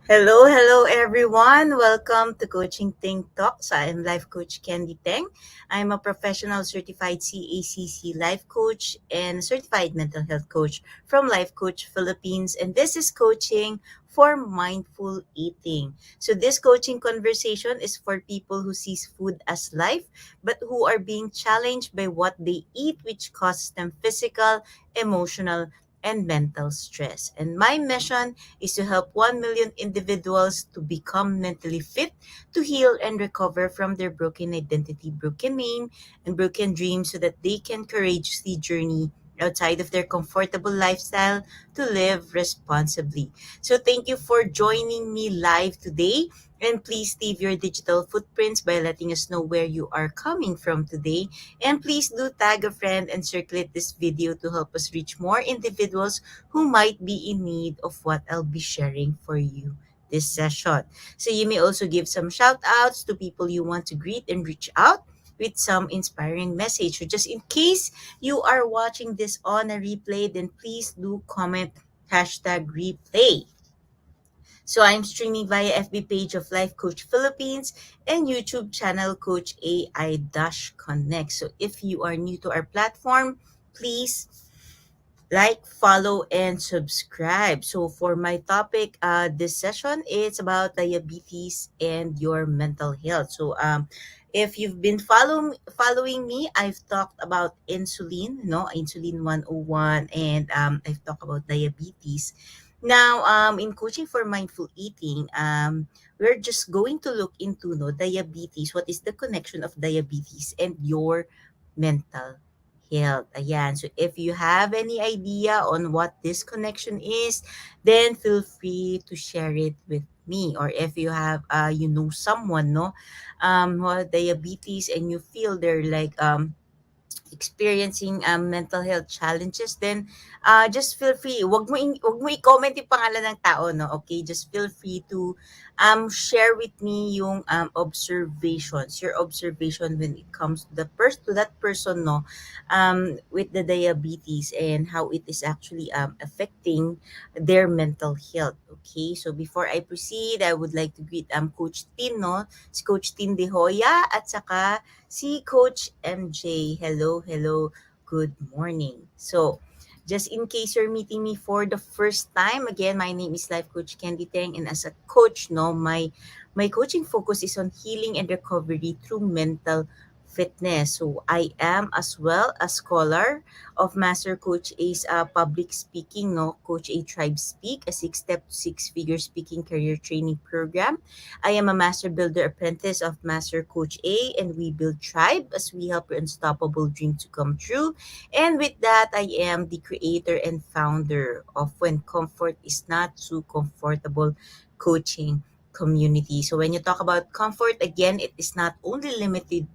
Hello everyone. Welcome to Coaching Teng Talks. I am Life Coach Candee Teng. I'm a professional certified CACC life coach and certified mental health coach from Life Coach Philippines. And this is coaching for mindful eating. So this coaching conversation is for people who sees food as life, but who are being challenged by what they eat, which causes them physical, emotional, and mental stress. And my mission is to help 1 million individuals to become mentally fit, to heal and recover from their broken identity, broken name, and broken dreams so that they can courageously journey outside of their comfortable lifestyle to live responsibly. So thank you for joining me live today. And please leave your digital footprints by letting us know where you are coming from today. And please do tag a friend and circulate this video to help us reach more individuals who might be in need of what I'll be sharing for you this session. So you may also give some shout outs to people you want to greet and reach out with some inspiring message. So just in case you are watching this on a replay, then please do comment hashtag replay. So I'm streaming via FB page of Life Coach Philippines and YouTube channel Coach AI Connect. So if you are new to our platform, please like, follow, and subscribe. So for my topic this session, it's about diabetes and your mental health. So if you've been following me, I've talked about insulin, no, insulin 101, and I've talked about diabetes. Now, in coaching for mindful eating, we're just going to look into no diabetes. What is the connection of diabetes and your mental health? Ayan. So if you have any idea on what this connection is, then feel free to share it with me. Or if you have you know someone no who has diabetes and you feel they're like experiencing mental health challenges, then just feel free. Wag mo i-comment yung pangalan ng tao, no? Okay? Just feel free to share with me yung observations, your observation when it comes to to that person, no? With the diabetes and how it is actually affecting their mental health. Okay? So before I proceed, I would like to greet Coach Tin, no? Si Coach Tin De Hoya at saka si Coach MJ. Hello, good morning. So, just in case you're meeting me for the first time, again, my name is Life Coach Candee Teng, and as a coach, no, my coaching focus is on healing and recovery through mental fitness. So, I am as well a scholar of Master Coach A's public speaking, no, Coach A Tribe Speak, a 6-step to 6-figure speaking career training program. I am a master builder apprentice of Master Coach A, and we build tribe as we help your unstoppable dream to come true. And with that, I am the creator and founder of When Comfort is Not Too Comfortable Coaching Community. So when you talk about comfort, again, it is not only limited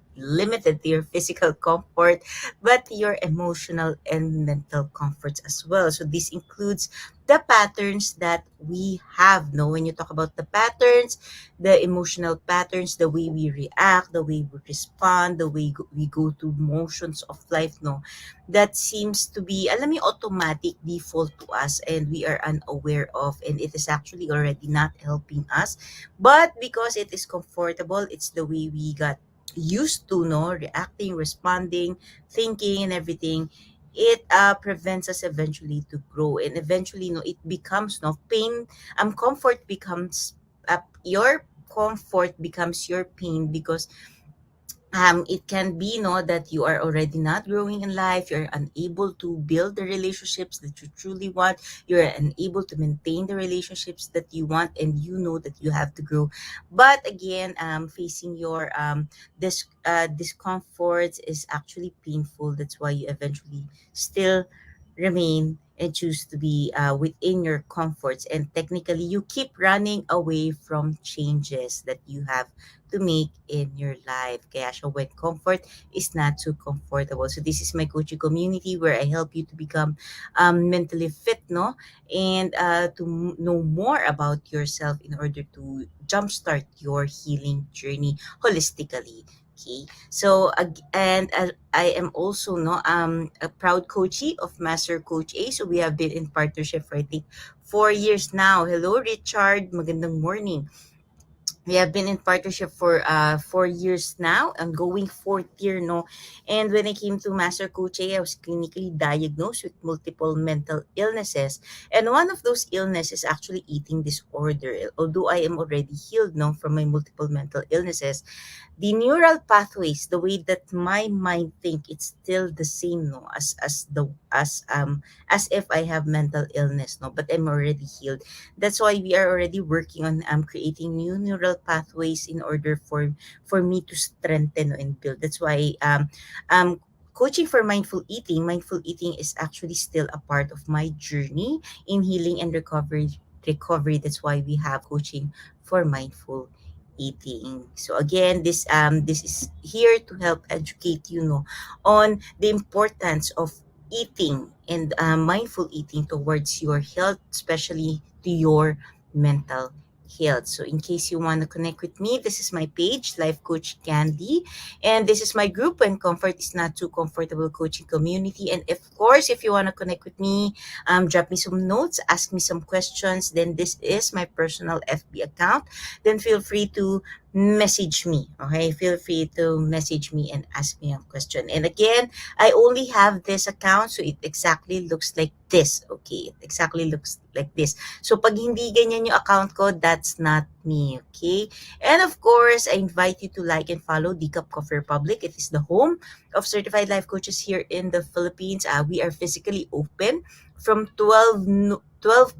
to your physical comfort, but your emotional and mental comforts as well. So this includes the patterns that we have. No, when you talk about the patterns, the emotional patterns, the way we react, the way we respond, the way we go through motions of life, no, that seems to be, alam mo, automatic default to us and we are unaware of, and it is actually already not helping us. But because it is comfortable, it's the way we got used to, no, reacting, responding, thinking, and everything. It prevents us eventually to grow, and eventually, no, it becomes no pain. Comfort becomes your comfort becomes your pain because it can be no that you are already not growing in life, you're unable to build the relationships that you truly want, you're unable to maintain the relationships that you want, and you know that you have to grow. But again, facing your discomforts is actually painful. That's why you eventually still remain and choose to be within your comforts, and technically you keep running away from changes that you have to make in your life. Kaya siya when comfort is not too comfortable. So this is my coaching community where I help you to become mentally fit, no? And to know more about yourself in order to jumpstart your healing journey holistically. Okay. So I am also no a proud coachee of Master Coach A. So we have been in partnership for I think 4 years now. Hello, Richard. Magandang morning. We have been in partnership for 4 years now. I'm going fourth year, no. And when I came to Master Coach A, I was clinically diagnosed with multiple mental illnesses. And one of those illnesses is actually eating disorder. Although I am already healed, no, from my multiple mental illnesses, the neural pathways, the way that my mind think, it's still the same, no, as if I have mental illness, no, but I'm already healed. That's why we are already working on creating new neural pathways in order for me to strengthen and build. That's why coaching for mindful eating. Mindful eating is actually still a part of my journey in healing and recovery. That's why we have coaching for mindful eating. So again, this is here to help educate you know on the importance of eating and mindful eating towards your health, especially to your mental health. So in case you want to connect with me, this is my page, Life Coach Candy, and this is my group when comfort is not too comfortable coaching community. And of course, if you want to connect with me, drop me some notes, ask me some questions. Then this is my personal FB account, then feel free to message me. Okay, feel free to message me and ask me a question. And again, I only have this account, so it exactly looks like this. Okay, it exactly looks like this. So pag hindi ganyan yung account ko, that's not me. Okay, and of course, I invite you to like and follow D Cup Coffee Republic. It is the home of certified life coaches here in the Philippines. We are physically open from 12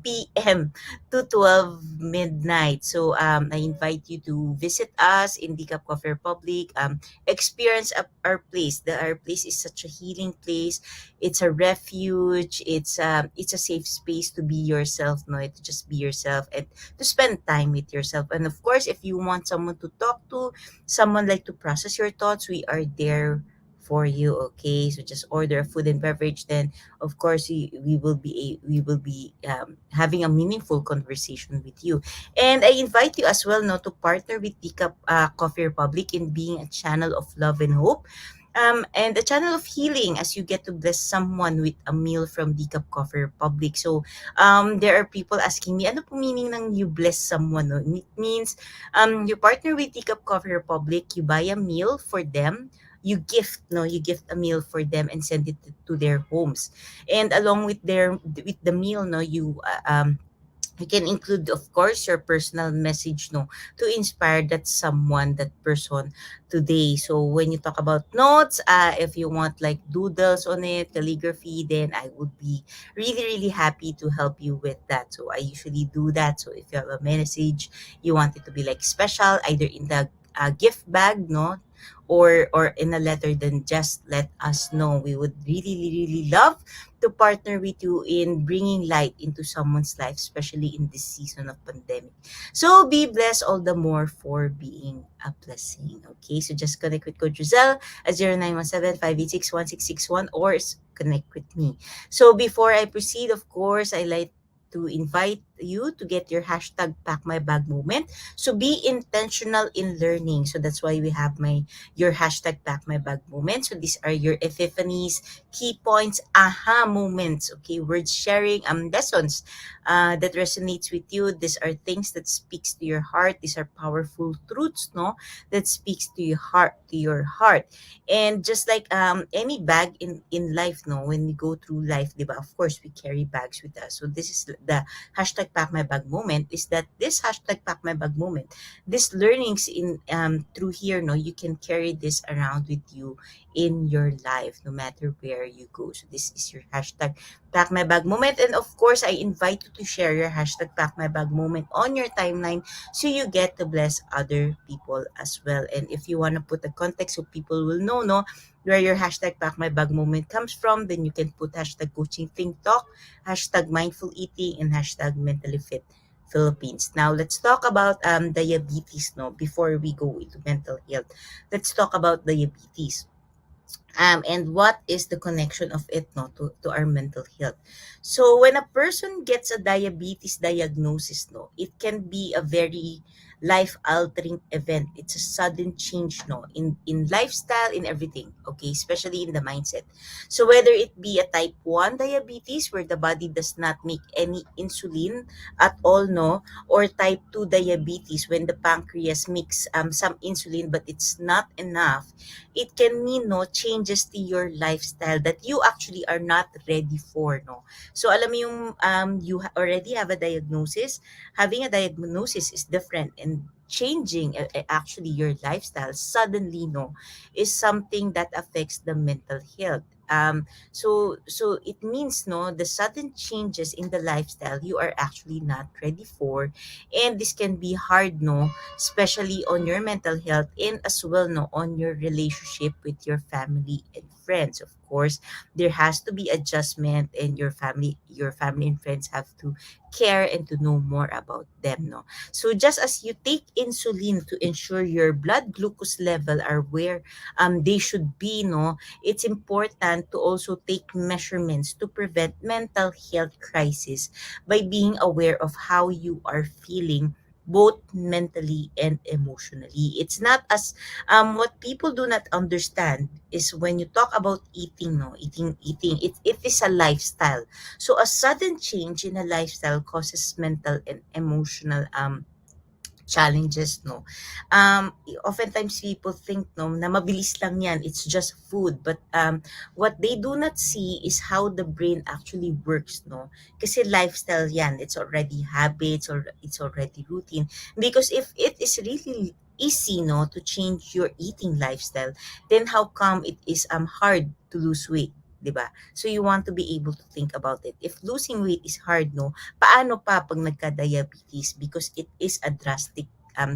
p.m. to 12 midnight. So I invite you to visit us in the Cup Coffee Republic. Experience our place. Our place is such a healing place. It's a refuge. It's a safe space to be yourself, no, to just be yourself and to spend time with yourself. And of course, if you want someone to talk to, someone like to process your thoughts, we are there for you. Okay, so just order a food and beverage, then of course we will be having a meaningful conversation with you. And I invite you as well now to partner with Tika Coffee Republic in being a channel of love and hope, and a channel of healing as you get to bless someone with a meal from Decaf Coffee Republic. So there are people asking me, ano po meaning ng you bless someone? No? It means you partner with Decaf Coffee Republic, you buy a meal for them, you gift a meal for them and send it to their homes, and along with the meal, no, you can include of course your personal message, no, to inspire that person today. So when you talk about notes, if you want like doodles on it, calligraphy, then I would be really really happy to help you with that. So I usually do that. So if you have a message you want it to be like special, either in the gift bag, no, or in a letter, then just let us know. We would really really love to partner with you in bringing light into someone's life, especially in this season of pandemic. So be blessed all the more for being a blessing. Okay, so just connect with Coach Rizal at 0917-586-1661 or connect with me. So before I proceed, of course, I like to invite you to get your hashtag pack my bag moment. So be intentional in learning. So that's why we have your hashtag pack my bag moment. So these are your epiphanies, key points, aha moments, okay, word sharing, lessons that resonates with you. These are things that speaks to your heart. These are powerful truths, no, that speaks to your heart. And just like any bag in life, no, when we go through life, diba, of course we carry bags with us. So this is the hashtag pack my bag moment, is that this hashtag pack my bag moment, this learnings in through here, no, you can carry this around with you in your life no matter where you go. So this is your hashtag pack my bag moment. And of course, I invite you to share your hashtag pack my bag moment on your timeline so you get to bless other people as well. And if you want to put a context so people will know, no, where your hashtag pack my bag moment comes from, then you can put hashtag coaching think talk, hashtag mindful eating, and hashtag mentally fit Philippines. Now let's talk about diabetes, no, before we go into mental health. Let's talk about diabetes, and what is the connection of it, no, to our mental health. So when a person gets a diabetes diagnosis, no, it can be a very life altering event. It's a sudden change, no, in lifestyle, in everything, okay, especially in the mindset. So whether it be a type 1 diabetes where the body does not make any insulin at all, no, or type 2 diabetes when the pancreas makes some insulin but it's not enough, it can mean, no, changes to your lifestyle that you actually are not ready for, no. So alam mo yung already have a diagnosis. Having a diagnosis is different, and changing actually your lifestyle suddenly, no, is something that affects the mental health. So it means, no, the sudden changes in the lifestyle you are actually not ready for, and this can be hard, no, especially on your mental health, and as well, no, on your relationship with your family and friends. Of course, there has to be adjustment, and your family and friends have to care and to know more about them, no. So just as you take insulin to ensure your blood glucose level are where they should be, no, it's important to also take measurements to prevent mental health crisis by being aware of how you are feeling, both mentally and emotionally. It's not as what people do not understand is when you talk about eating, no, eating, it is a lifestyle. So a sudden change in a lifestyle causes mental and emotional challenges, no. Oftentimes people think, no, na mabilis lang yan, it's just food, but what they do not see is how the brain actually works, no. Kasi lifestyle yan, it's already habits, or it's already routine. Because if it is really easy, no, to change your eating lifestyle, then how come it is hard to lose weight, 'di ba? So you want to be able to think about it. If losing weight is hard, no, paano pa pag nagka-diabetes, because it is a drastic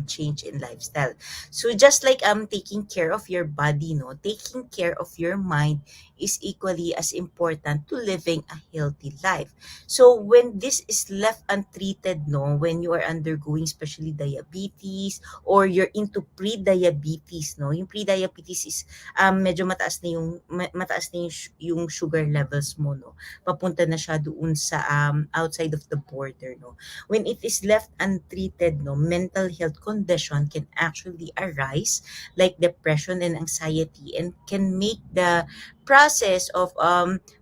change in lifestyle. So just like taking care of your body, no, taking care of your mind is equally as important to living a healthy life. So when this is left untreated, no, when you are undergoing especially diabetes, or you're into pre-diabetes, no, yung pre-diabetes is medyo mataas na mataas na yung sugar levels mo, no, papunta na siya doon sa outside of the border, no. When it is left untreated, no, mental health condition can actually arise, like depression and anxiety, and can make the process of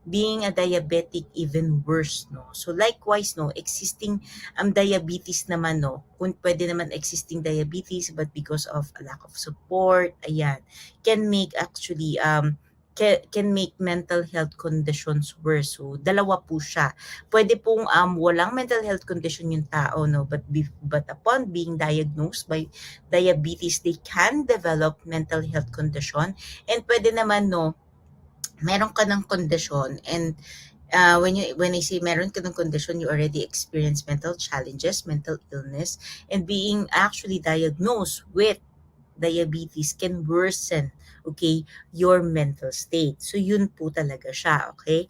being a diabetic even worse, no. So likewise, no, existing diabetes naman, no, kung pwede naman existing diabetes but because of a lack of support, ayan, can make actually can make mental health conditions worse. So dalawa po siya. Pwede pong walang mental health condition yung tao, no, but upon being diagnosed by diabetes, they can develop mental health condition. And pwede naman, no, meron ka ng condition, and when I say meron ka ng condition, you already experience mental challenges, mental illness, and being actually diagnosed with diabetes can worsen, okay, your mental state. So yun po talaga siya, okay?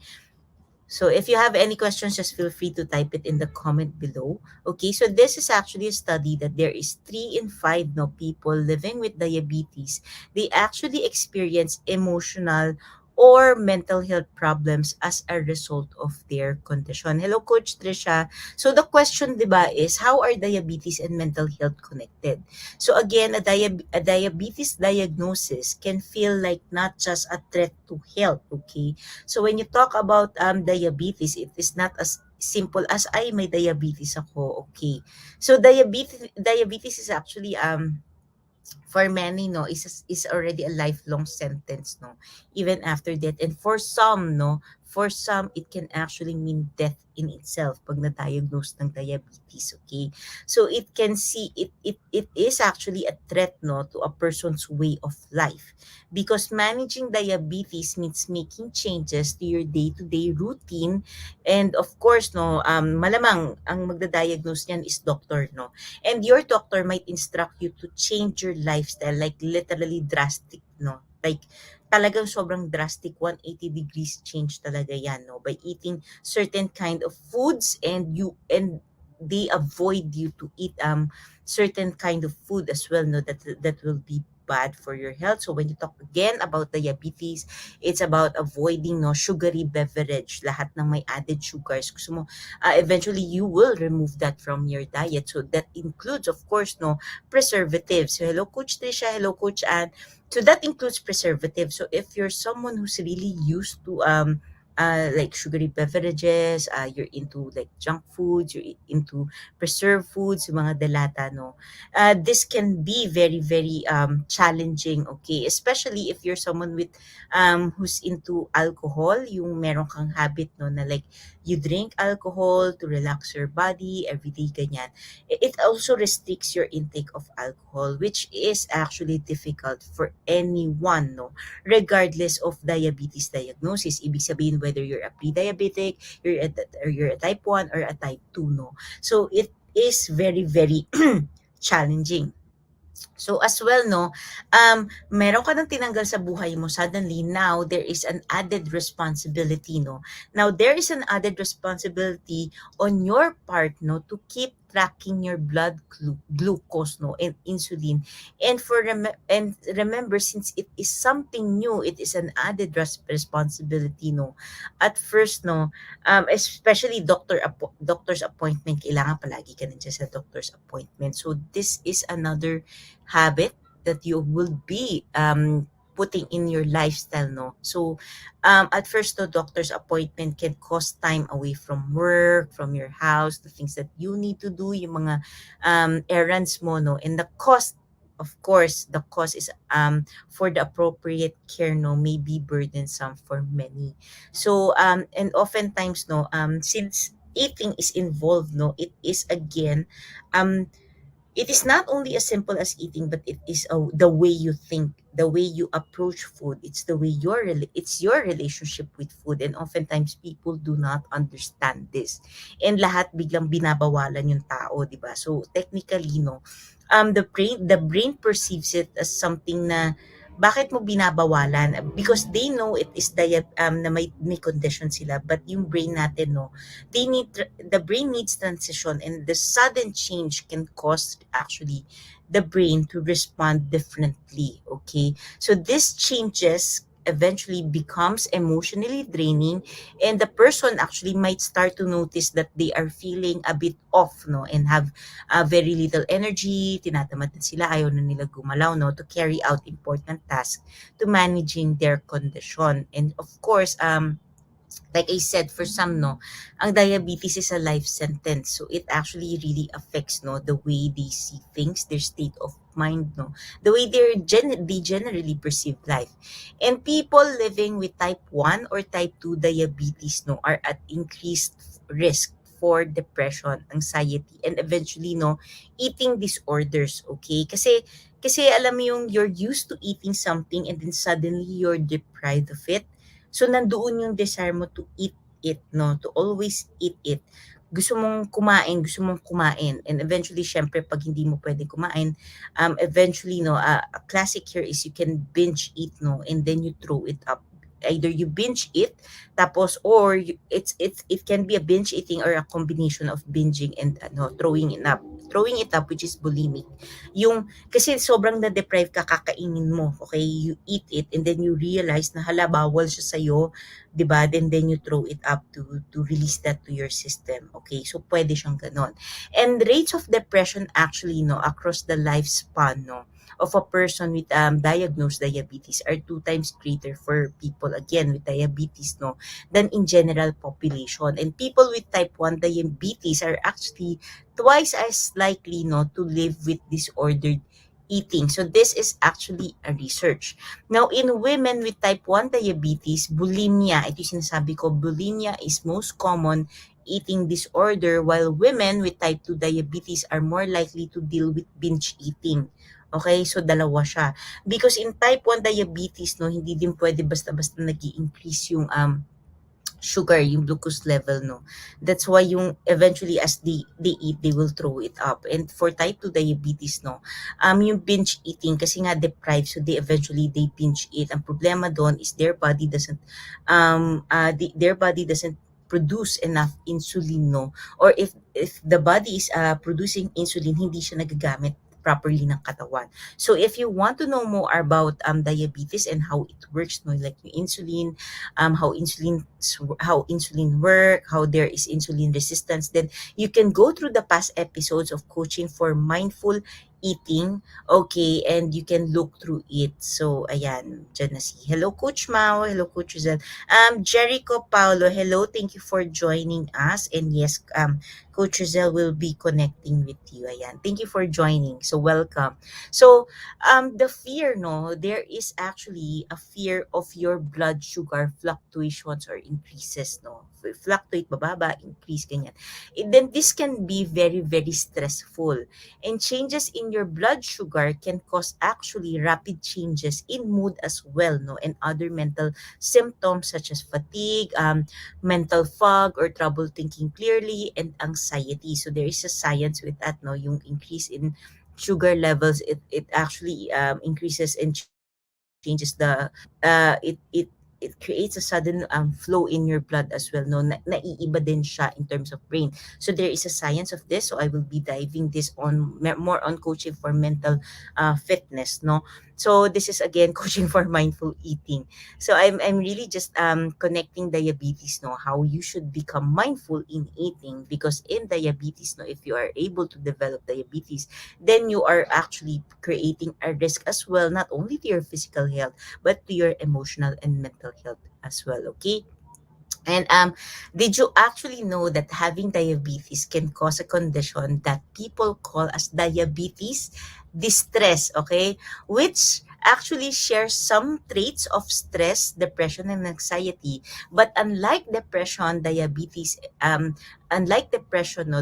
So if you have any questions, just feel free to type it in the comment below. Okay, so this is actually a study that there is 3 in 5 no people living with diabetes. They actually experience emotional or mental health problems as a result of their condition. Hello, Coach Trisha. So the question, di ba, is how are diabetes and mental health connected? So again, a diabetes diagnosis can feel like not just a threat to health, okay? So when you talk about diabetes, it is not as simple as ay may diabetes ako, okay. So diabetes is actually for many, no, is already a lifelong sentence, no, even after death. And for some, no, for some it can actually mean death in itself pag na-diagnose ng diabetes, okay. So it is actually a threat, no, to a person's way of life, because managing diabetes means making changes to your day-to-day routine. And of course, no, malamang ang magda-diagnose niyan is doctor, no. And your doctor might instruct you to change your lifestyle, like literally drastic, no? Like talagang sobrang drastic, 180 degrees change talaga yan, no? By eating certain kind of foods, and they avoid you to eat certain kind of food as well, no? That will be bad for your health. So when you talk again about diabetes, it's about avoiding no sugary beverage, lahat ng may added sugars. Gusto mo eventually you will remove that from your diet. So that includes of course no preservatives. So hello Coach Trisha, hello Coach Ann. So that includes preservatives. So if you're someone who's really used to like sugary beverages, you're into like junk foods, you're into preserved foods, yung mga delata, no? This can be very, very challenging, okay? Especially if you're someone with who's into alcohol, yung meron kang habit, no, na like you drink alcohol to relax your body every day, ganyan. It also restricts your intake of alcohol, which is actually difficult for anyone, no? Regardless of diabetes diagnosis. Ibig sabihin whether you're a pre-diabetic, you're a type 1 or a type 2, no? So it is very, very challenging. So as well, no, meron ka ng tinanggal sa buhay mo, suddenly now there is an added responsibility, no. Now there is an added responsibility on your part, no, to keep tracking your blood glucose, no, and insulin. And and remember, since it is something new, it is an added responsibility, no. At first, no, especially doctor's appointment, kailangan palagi ka nandiyan sa doctor's appointment. So this is another habit that you will be putting in your lifestyle, no. So at first, the doctor's appointment can cost time away from work, from your house, the things that you need to do, yung mga errands mo, no. And the cost, of course, the cost is for the appropriate care, no, may be burdensome for many. So and oftentimes, no, since eating is involved, no, it is again um it is not only as simple as eating, but it is the way you think, the way you approach food. It's the way it's your relationship with food, and oftentimes people do not understand this, and lahat biglang binabawalan yung tao, di ba? So technically, no, the brain perceives it as something na bakit mo binabawalan, because they know it is na may condition sila, but yung brain natin, no, the brain needs transition, and the sudden change can cause actually the brain to respond differently, okay? So these changes eventually becomes emotionally draining, and the person actually might start to notice that they are feeling a bit off, no, and have very little energy, tinatamad na sila, ayaw na nila gumalaw, no, to carry out important tasks to managing their condition. And of course, like I said, for some, no, ang diabetes is a life sentence. So it actually really affects, no, the way they see things, their state of mind, no, the way they generally perceive life. And people living with type 1 or type 2 diabetes, no, are at increased risk for depression, anxiety, and eventually, no, eating disorders, okay? Kasi alam mo yung you're used to eating something and then suddenly you're deprived of it. So nandoon yung desire mo to eat it, no, to always eat it. Gusto mong kumain. And eventually, syempre, pag hindi mo pwede kumain, eventually, no, a classic here is you can binge eat, no, and then you throw it up. Either you binge eat, tapos, or it can be a binge eating or a combination of binging and throwing it up. Throwing it up, which is bulimic. Yung kasi sobrang na-deprive ka, kakainin mo, okay? You eat it and then you realize na hala, bawal siya sa'yo, 'di ba? Then you throw it up to release that to your system, okay? So pwede siyang ganon. And rates of depression actually, no, across the lifespan, no, of a person with diagnosed diabetes are 2 times greater for people again with diabetes, no, than in general population. And people with type 1 diabetes are actually twice as likely, no, to live with disordered eating. So this is actually a research. Now, in women with type 1 diabetes, bulimia, ito yung sinasabi ko, bulimia is most common eating disorder, while women with type 2 diabetes are more likely to deal with binge eating. Okay, so dalawa siya. Because in type 1 diabetes, no, hindi din pwede basta-basta nag-i-increase yung sugar, yung glucose level, no. That's why yung eventually as they eat, they will throw it up. And for type 2 diabetes, no, yung binge eating, kasi nga deprived, so they binge eat. Ang problema doon is their body doesn't produce enough insulin, no, or if the body is producing insulin, hindi siya nagagamit properly ng katawan. So if you want to know more about diabetes and how it works, no, like yung insulin, how insulin work, how there is insulin resistance, then you can go through the past episodes of coaching for mindful eating. Okay, and you can look through it. So, ayan, dyan na si hello Coach Mao, hello Coach Rizal. Jericho Paulo, hello, thank you for joining us. And yes, Coach Rizal will be connecting with you. Ayan, thank you for joining. So, welcome. So, the fear, no, there is actually a fear of your blood sugar fluctuations or increases, no. Fluctuate, bababa, increase, ganyan. Then this can be very, very stressful. And changes in your blood sugar can cause actually rapid changes in mood as well, no, and other mental symptoms such as fatigue, mental fog, or trouble thinking clearly, and anxiety. So there is a science with that, no, yung increase in sugar levels, it actually increases and changes the it creates a sudden flow in your blood as well, no, naiiba din siya in terms of brain. So there is a science of this, so I will be diving this on more on coaching for mental fitness, no. So this is again coaching for mindful eating. So I'm really just connecting diabetes, no, how you should become mindful in eating, because in diabetes, no, if you are able to develop diabetes, then you are actually creating a risk as well, not only to your physical health, but to your emotional and mental health as well. Okay. And did you actually know that having diabetes can cause a condition that people call as diabetes distress, okay? Which actually shares some traits of stress, depression, and anxiety. But unlike depression, no,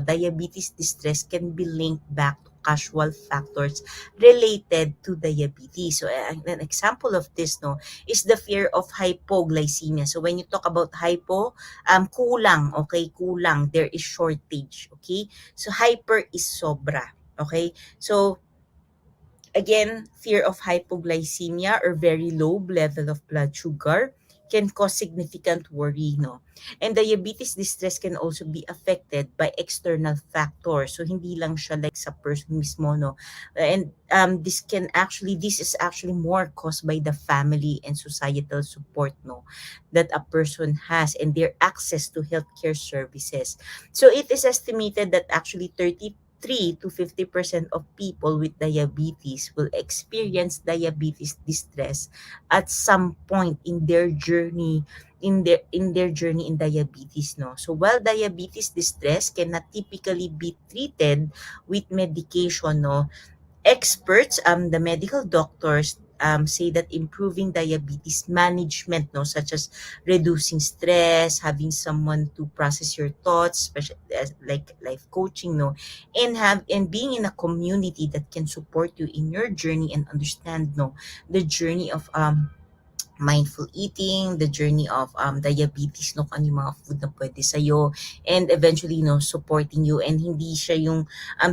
diabetes distress can be linked back to casual factors related to diabetes. So an example of this, no, is the fear of hypoglycemia. So when you talk about hypo, kulang, okay? Kulang, there is shortage, okay? So hyper is sobra, okay? So again, fear of hypoglycemia or very low level of blood sugar can cause significant worry, no? And diabetes distress can also be affected by external factors. So hindi lang siya like sa person mismo, no? And this is actually more caused by the family and societal support, no, that a person has and their access to healthcare services. So it is estimated that actually 3 to 50% of people with diabetes will experience diabetes distress at some point in their journey in diabetes, no. So while diabetes distress cannot typically be treated with medication, no, experts, the medical doctors, say that improving diabetes management, no, such as reducing stress, having someone to process your thoughts, especially like life coaching, no, and being in a community that can support you in your journey and understand, no, the journey of mindful eating, the journey of diabetes, no, kung ano yung mga food na pwede sa'yo, and eventually, no, supporting you, and hindi siya yung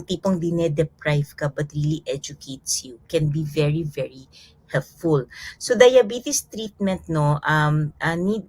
tipong dinedeprive ka but really educates you, can be very, very helpful. So diabetes treatment, no, need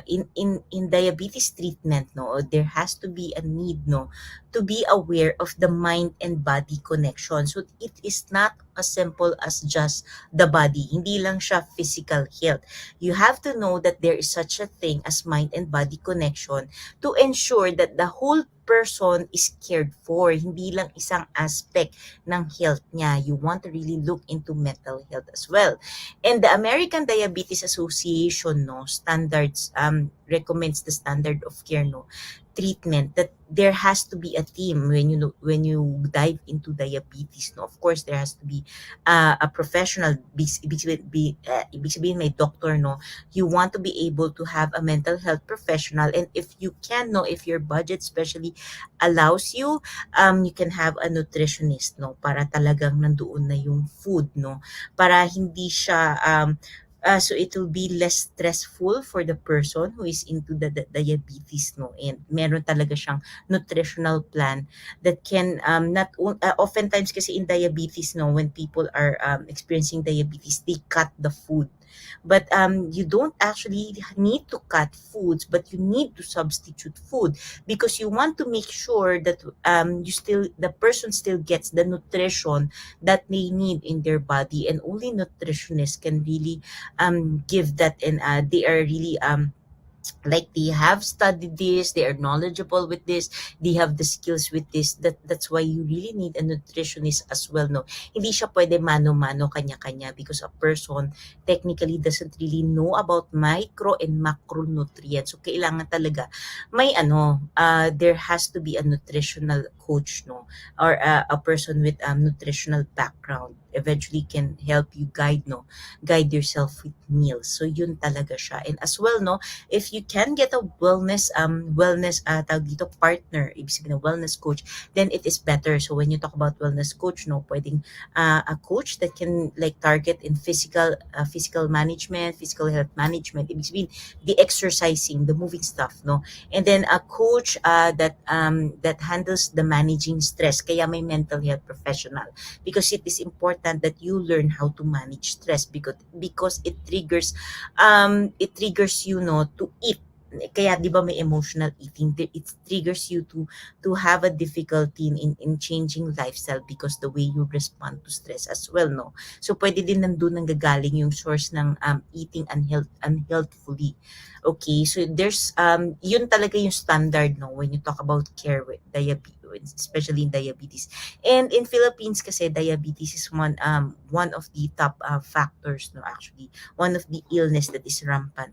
in diabetes treatment, no, there has to be a need, no, to be aware of the mind and body connection. So it is not as simple as just the body. Hindi lang siya physical health. You have to know that there is such a thing as mind and body connection to ensure that the whole person is cared for. Hindi lang isang aspect ng health niya. You want to really look into mental health as well. And the American Diabetes Association, no, standards recommends the standard of care, no, treatment, that there has to be a team when you dive into diabetes, no. Of course there has to be a professional, ibig sabihin may doctor, no. You want to be able to have a mental health professional, and if you can, no, if your budget especially allows you, you can have a nutritionist, no, para talagang nandoon na yung food, no, para hindi siya so it will be less stressful for the person who is into the diabetes, no, and meron talaga siyang nutritional plan that can oftentimes kasi in diabetes, no, when people are experiencing diabetes, they cut the food, But you don't actually need to cut foods, but you need to substitute food because you want to make sure that the person still gets the nutrition that they need in their body, and only nutritionists can really give that, and they are really like they have studied this, they are knowledgeable with this, they have the skills with this. That's why you really need a nutritionist as well, no? Hindi siya pwede mano-mano kanya-kanya, because a person technically doesn't really know about micro and macronutrients. So kailangan talaga may there has to be a nutritional coach, no, or a person with nutritional background eventually can help you guide yourself with meals. So yun talaga siya. And as well, no, if you can get a wellness tawag dito, partner, ibig sabihin ng wellness coach, then it is better. So when you talk about wellness coach, no, pwedeng a coach that can like target in physical management, physical health management, ibig sabihin the exercising, the moving stuff, no. And then a coach that handles the managing stress, kaya may mental health professional, because it is important that you learn how to manage stress, because it triggers you, no, to eat. Kaya 'di ba may emotional eating, it triggers you to have a difficulty in changing lifestyle because the way you respond to stress as well, no. So pwede din nandun nanggagaling yung source ng eating unhealthfully. Okay, so there's yun talaga yung standard, no, when you talk about care with diabetes, especially in diabetes. And in Philippines kasi diabetes is one of the top factors, no, actually one of the illness that is rampant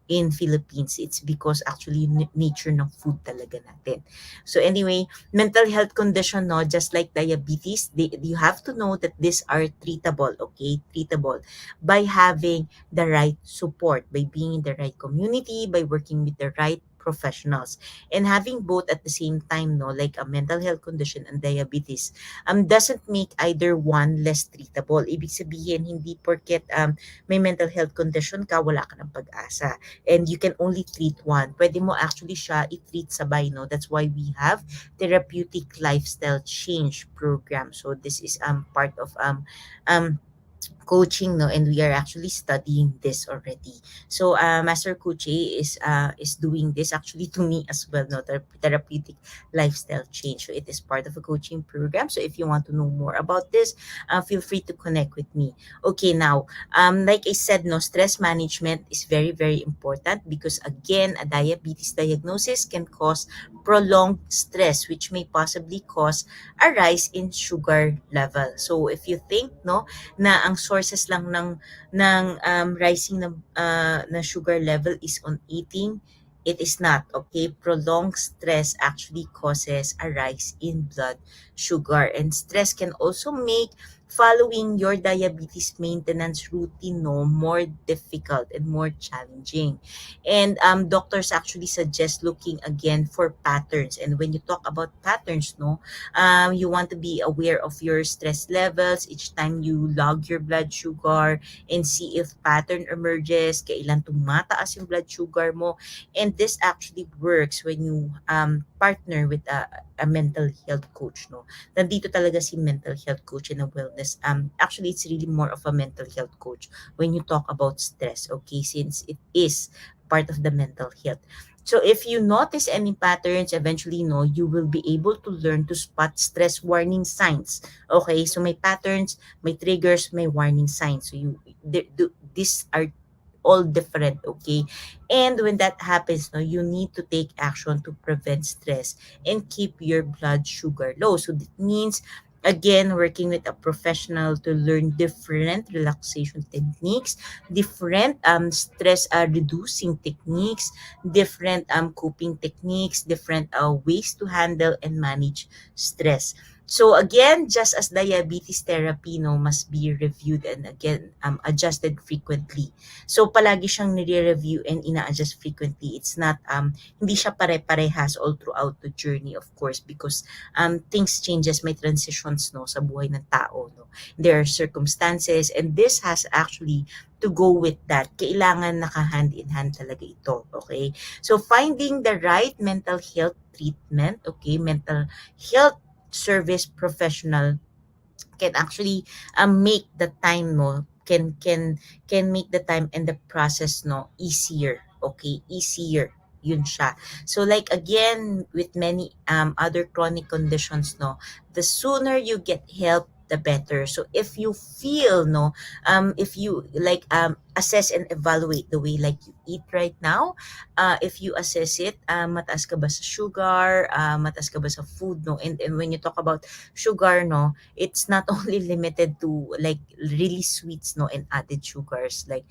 in Philippines. It's because actually nature ng food talaga natin. So anyway, mental health condition, no, just like diabetes, you have to know that these are treatable, okay? Treatable by having the right support, by being in the right community, by working with the right professionals, and having both at the same time, no, like a mental health condition and diabetes doesn't make either one less treatable. Ibig sabihin, hindi porket may mental health condition ka, wala ka ng pag-asa. And you can only treat one. Pwede mo actually siya i-treat sabay, no? That's why we have therapeutic lifestyle change program. So this is part of um coaching, no, and we are actually studying this already. So Master Coach A is doing this actually to me as well, no, therapeutic lifestyle change. So it is part of a coaching program. So if you want to know more about this, feel free to connect with me. Okay, now like I said, no, stress management is very very important, because again, a diabetes diagnosis can cause prolonged stress, which may possibly cause a rise in sugar level. So if you think, no, na ang sources lang ng rising na sugar level is on eating, it is not, okay? Prolonged stress actually causes a rise in blood sugar, and stress can also make following your diabetes maintenance routine, no, more difficult and more challenging. And doctors actually suggest looking again for patterns. And when you talk about patterns, no, you want to be aware of your stress levels each time you log your blood sugar, and see if pattern emerges, kailan tumataas yung blood sugar mo. And this actually works when you partner with a mental health coach, no. Nandito talaga si mental health coach and a wellness. Actually, it's really more of a mental health coach when you talk about stress, okay, since it is part of the mental health. So if you notice any patterns, eventually, no, you will be able to learn to spot stress warning signs. Okay, so may patterns, may triggers, may warning signs. So these are all different, okay? And when that happens, no, you need to take action to prevent stress and keep your blood sugar low. So that means, again, working with a professional to learn different relaxation techniques, different stress reducing techniques, different coping techniques, different ways to handle and manage stress. So again, just as diabetes therapy, no, must be reviewed and again adjusted frequently. So palagi siyang nire-review and ina-adjust frequently. It's not hindi siya pare-parehas all throughout the journey, of course, because things changes, may transitions, no, sa buhay ng tao, no. There are circumstances, and this has actually to go with that. Kailangan naka-hand in hand talaga ito, okay? So finding the right mental health treatment, okay, mental health service professional can actually make the time mo can make the time and the process no easier. Okay, easier yun siya. So like again with many other chronic conditions no, the sooner you get help the better. So if you feel no, if you like assess and evaluate the way like you eat right now, if you assess it, mataas ka ba sa sugar, mataas ka ba sa food no, and when you talk about sugar no, it's not only limited to like really sweets no and added sugars, like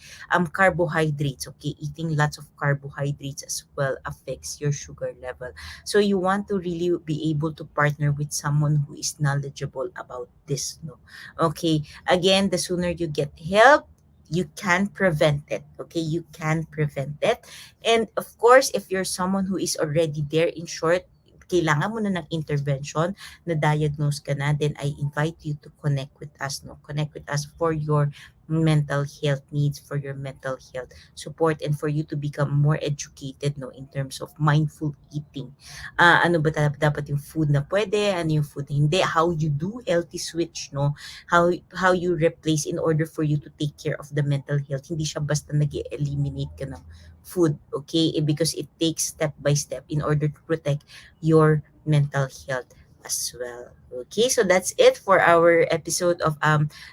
carbohydrates. Okay, eating lots of carbohydrates as well affects your sugar level. So you want to really be able to partner with someone who is knowledgeable about this no. Okay, again, the sooner you get help, you can prevent it. Okay, you can prevent it. And of course, if you're someone who is already there, in short, kailangan mo na ng intervention, na-diagnose ka na, then I invite you to connect with us, no? Connect with us for your mental health needs, for your mental health support, and for you to become more educated, no, in terms of mindful eating. Ano ba dapat yung food na pwede, ano yung food na hindi, how you do healthy switch, no? How you replace in order for you to take care of the mental health. Hindi siya basta nag-eliminate ka ng food, okay? Because it takes step by step in order to protect your mental health as well. Okay, so that's it for our episode of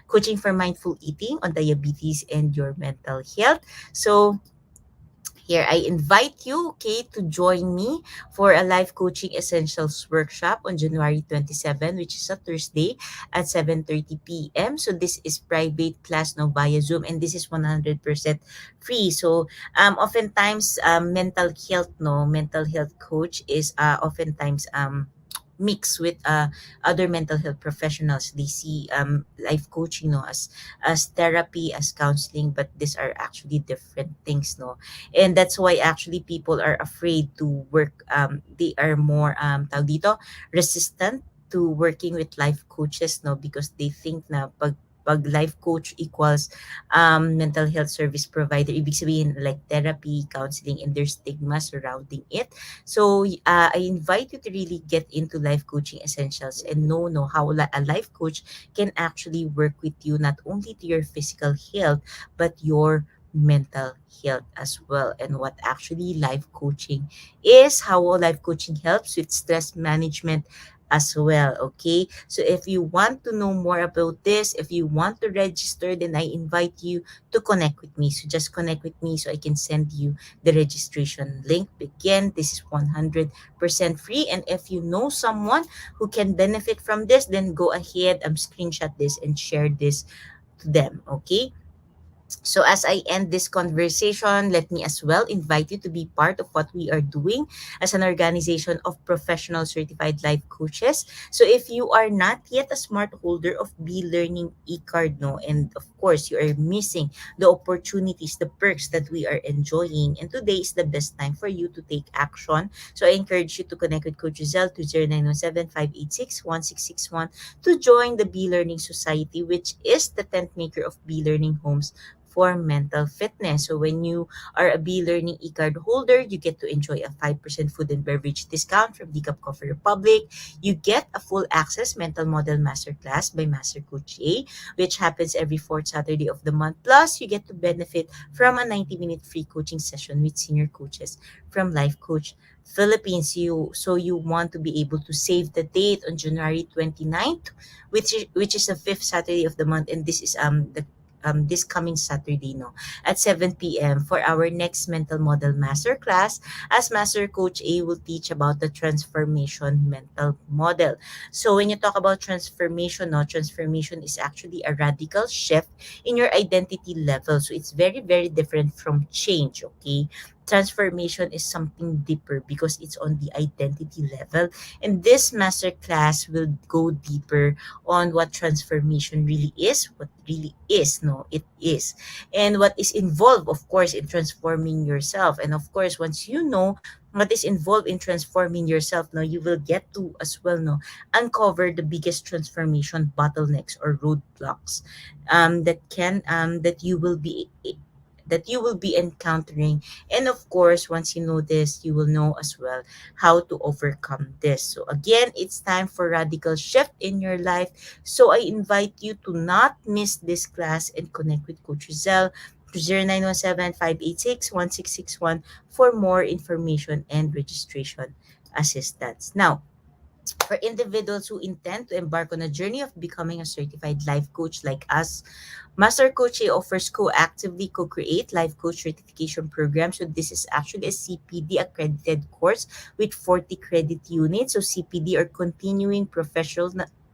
coaching for mindful eating on diabetes and your mental health. So here, I invite you, okay, to join me for a life coaching essentials workshop on January 27, which is a Thursday at 7:30 p.m. So this is private class no via Zoom, and this is 100% free. So oftentimes mental health coach is oftentimes mixed with other mental health professionals. They see life coaching no as therapy, as counseling, but these are actually different things no. And that's why actually people are afraid to work. They are more tawag dito, resistant to working with life coaches no, because they think na pag life coach equals mental health service provider, ibig sabihin like therapy, counseling, and there's stigma surrounding it. So I invite you to really get into life coaching essentials and know how a life coach can actually work with you, not only to your physical health but your mental health as well, and what actually life coaching is, how life coaching helps with stress management as well. Okay, so if you want to know more about this, if you want to register, then I invite you to connect with me. So just connect with me so I can send you the registration link. Again, this is 100% free, and if you know someone who can benefit from this, then go ahead, screenshot this and share this to them. Okay, so as I end this conversation, let me as well invite you to be part of what we are doing as an organization of professional certified life coaches. So if you are not yet a smart holder of B Learning e-card, no, and of course you are missing the opportunities, the perks that we are enjoying, and today is the best time for you to take action. So I encourage you to connect with Coach Giselle to 0917-586-1661 to join the B Learning Society, which is the tent maker of B Learning Homes for mental fitness. So when you are a B Learning e-card holder, you get to enjoy a 5% food and beverage discount from Decaf Coffee Republic. You get a full access mental model masterclass by Master Coach A, which happens every fourth Saturday of the month. Plus, you get to benefit from a 90-minute free coaching session with senior coaches from Life Coach Philippines. You want to be able to save the date on January 29th, which is the fifth Saturday of the month, and this is this coming Saturday, no, at 7 p.m. for our next mental model masterclass, as Master Coach A will teach about the transformation mental model. So when you talk about transformation, no, transformation is actually a radical shift in your identity level. So it's very, very different from change, okay? Transformation is something deeper because it's on the identity level. And this masterclass will go deeper on what transformation really is, what really is, no, it is, and what is involved, of course, in transforming yourself. And of course, once you know what is involved in transforming yourself, no, you will get to as well, no, uncover the biggest transformation bottlenecks or roadblocks that that you will be encountering. And of course, once you know this, you will know as well how to overcome this. So again, it's time for radical shift in your life. So I invite you to not miss this class and connect with Coach Rizal to 0917-586-1661 for more information and registration assistance. Now, for individuals who intend to embark on a journey of becoming a certified life coach like us, Master Coach A offers co-actively co-create life coach certification program. So this is actually a CPD accredited course with 40 credit units. So CPD or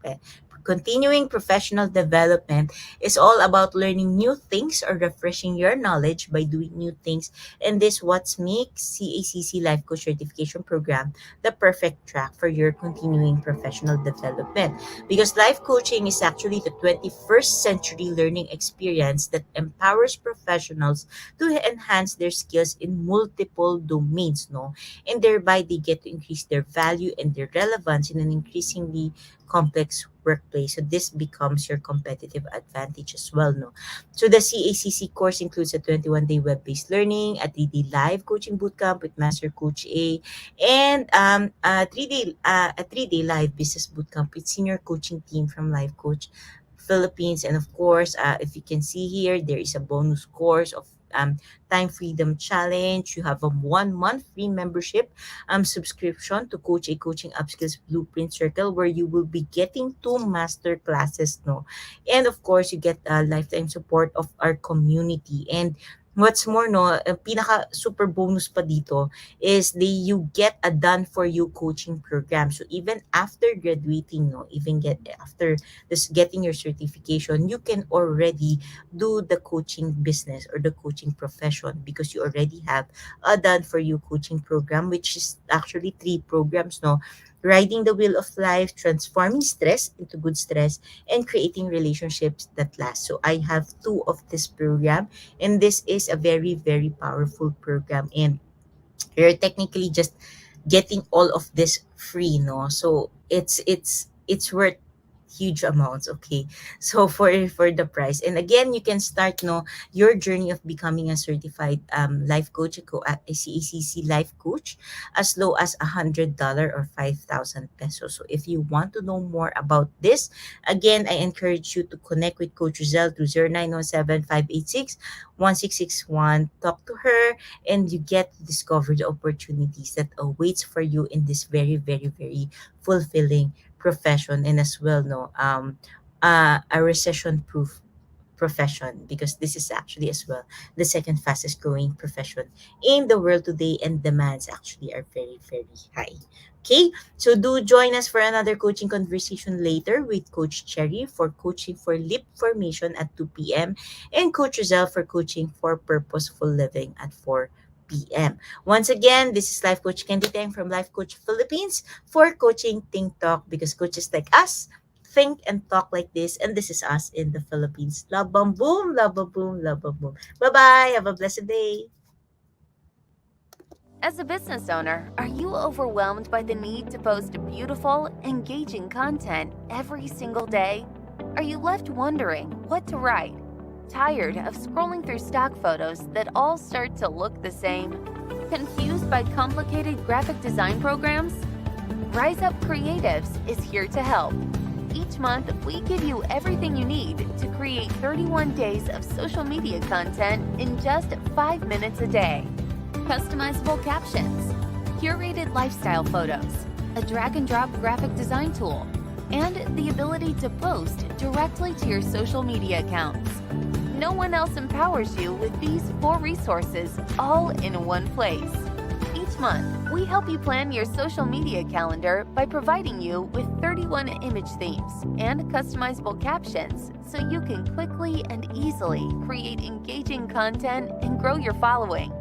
eh, continuing professional development is all about learning new things or refreshing your knowledge by doing new things. And this what makes CACC Life Coach Certification Program the perfect track for your continuing professional development, because life coaching is actually the 21st century learning experience that empowers professionals to enhance their skills in multiple domains, no, and thereby they get to increase their value and their relevance in an increasingly complex workplace. So this becomes your competitive advantage as well, no. So the CACC course includes a 21-day web-based learning, a 3-day live coaching bootcamp with Master Coach A, and a 3-day live business bootcamp with senior coaching team from Life Coach Philippines. And of course, if you can see here, there is a bonus course of time freedom challenge. You have a 1 month free membership subscription to Coach A Coaching Upskills Blueprint Circle, where you will be getting 2 master classes, no, and of course you get lifetime support of our community. And what's more, no, pinaka super bonus pa dito is you get a done for you coaching program. So even after graduating, no, even get after this getting your certification, you can already do the coaching business or the coaching profession because you already have a done for you coaching program, which is actually 3 programs, no. Riding the wheel of life, transforming stress into good stress, and creating relationships that last. So I have 2 of this program, and this is a very, very powerful program. And you're technically just getting all of this free, no, so it's worth huge amounts, okay, so for the price. And again, you can start, no, your journey of becoming a certified life coach, a CACC life coach, as low as $100 or 5,000 pesos. So if you want to know more about this, again, I encourage you to connect with Coach Rizal through 0917-586-1661. Talk to her, and you get to discover the opportunities that awaits for you in this very, very, very fulfilling profession. And as well, no, a recession proof profession, because this is actually as well the second fastest growing profession in the world today, and demands actually are very, very high. Okay, so do join us for another coaching conversation later with Coach Cherry for coaching for leap formation at 2 p.m. and Coach Rizal for coaching for purposeful living at 4 p.m. Once again, this is Life Coach Candee Teng from Life Coach Philippines for Coaching Think Talk, because coaches like us think and talk like this, and this is us in the Philippines. Love bam boom, love bam boom, love bam boom. Bye-bye. Have a blessed day. As a business owner, are you overwhelmed by the need to post beautiful, engaging content every single day? Are you left wondering what to write? Tired of scrolling through stock photos that all start to look the same? Confused by complicated graphic design programs? Rise Up Creatives is here to help. Each month, we give you everything you need to create 31 days of social media content in just 5 minutes a day. Customizable captions, curated lifestyle photos, a drag-and-drop graphic design tool, and the ability to post directly to your social media accounts. No one else empowers you with these 4 resources all in one place. Each month, we help you plan your social media calendar by providing you with 31 image themes and customizable captions so you can quickly and easily create engaging content and grow your following.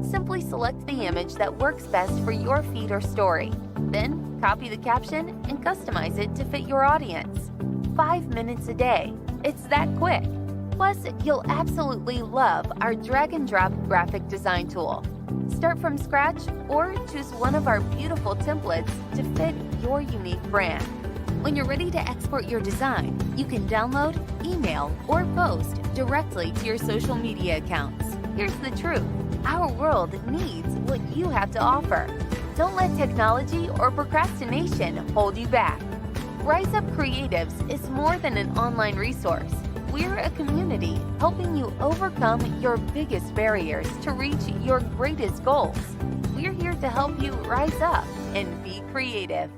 Simply select the image that works best for your feed or story. Then, copy the caption and customize it to fit your audience. 5 minutes a day. It's that quick. Plus, you'll absolutely love our drag-and-drop graphic design tool. Start from scratch or choose one of our beautiful templates to fit your unique brand. When you're ready to export your design, you can download, email, or post directly to your social media accounts. Here's the truth. Our world needs what you have to offer. Don't let technology or procrastination hold you back. Rise Up Creatives is more than an online resource. We're a community helping you overcome your biggest barriers to reach your greatest goals. We're here to help you rise up and be creative.